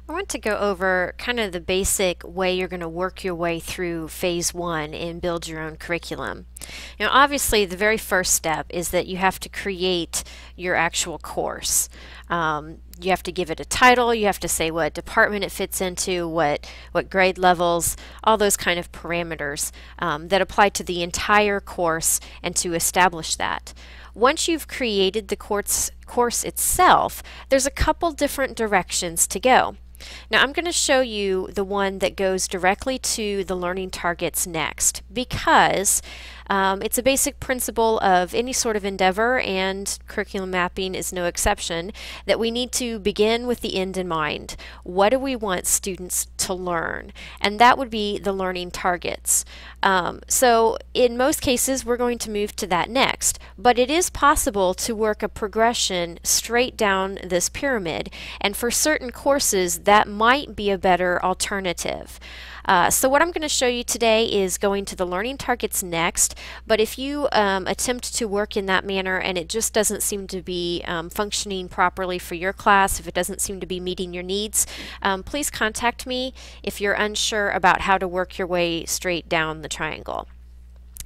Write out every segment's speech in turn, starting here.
I want to go over kind of the basic way you're going to work your way through phase one and build your own curriculum. Obviously, the very first step is that you have to create your actual course. You have to give it a title, you have to say what department it fits into, what grade levels, all those kind of parameters that apply to the entire course and to establish that. Once you've created the course itself, there's a couple different directions to go. Now I'm going to show you the one that goes directly to the learning targets next because it's a basic principle of any sort of endeavor, and curriculum mapping is no exception, that we need to begin with the end in mind. What do we want students to learn? And that would be the learning targets. So in most cases we're going to move to that next, but it is possible to work a progression straight down this pyramid, and for certain courses that might be a better alternative. So what I'm going to show you today is going to the learning targets next, but if you attempt to work in that manner and it just doesn't seem to be functioning properly for your class, if it doesn't seem to be meeting your needs, please contact me if you're unsure about how to work your way straight down the triangle.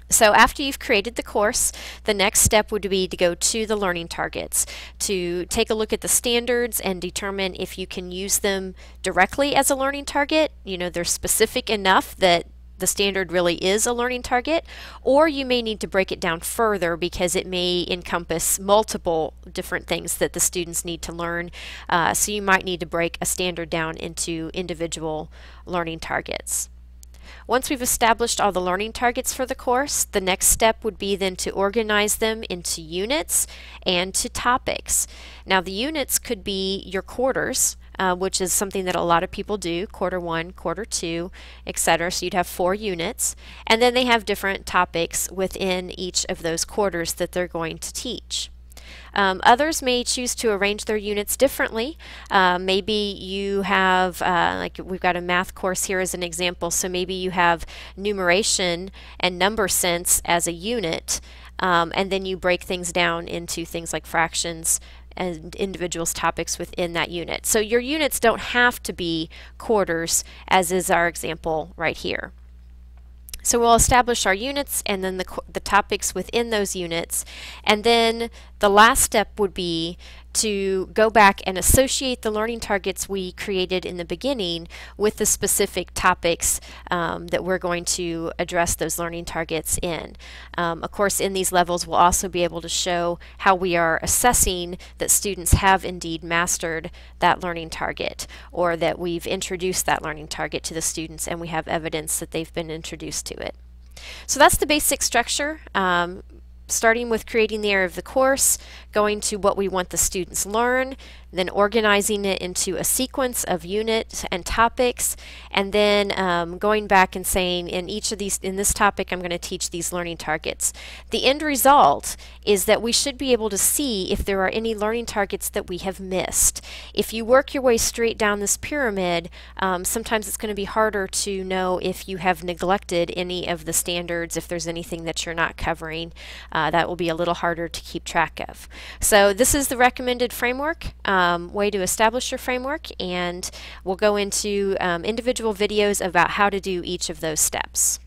So after you've created the course, the next step would be to go to the learning targets, to take a look at the standards and determine if you can use them directly as a learning target. They're specific enough that the standard really is a learning target, or you may need to break it down further because it may encompass multiple different things that the students need to learn. So you might need to break a standard down into individual learning targets. Once we've established all the learning targets for the course, the next step would be then to organize them into units and to topics. Now the units could be your quarters, which is something that a lot of people do, quarter one, quarter two, etc. So you'd have 4 units, and then they have different topics within each of those quarters that they're going to teach. Others may choose to arrange their units differently. Maybe you have, like we've got a math course here as an example, so maybe you have numeration and number sense as a unit, and then you break things down into things like fractions and individuals' topics within that unit. So your units don't have to be quarters, as is our example right here. So we'll establish our units and then the topics within those units, and then the last step would be to go back and associate the learning targets we created in the beginning with the specific topics that we're going to address those learning targets in. Of course, in these levels we'll also be able to show how we are assessing that students have indeed mastered that learning target, or that we've introduced that learning target to the students and we have evidence that they've been introduced to it. So that's the basic structure. Starting with creating the area of the course, going to what we want the students learn, then organizing it into a sequence of units and topics, and then going back and saying in this topic I'm going to teach these learning targets. The end result is that we should be able to see if there are any learning targets that we have missed. If you work your way straight down this pyramid, sometimes it's going to be harder to know if you have neglected any of the standards, if there's anything that you're not covering. That will be a little harder to keep track of. So this is the recommended framework, way to establish your framework, and we'll go into individual videos about how to do each of those steps.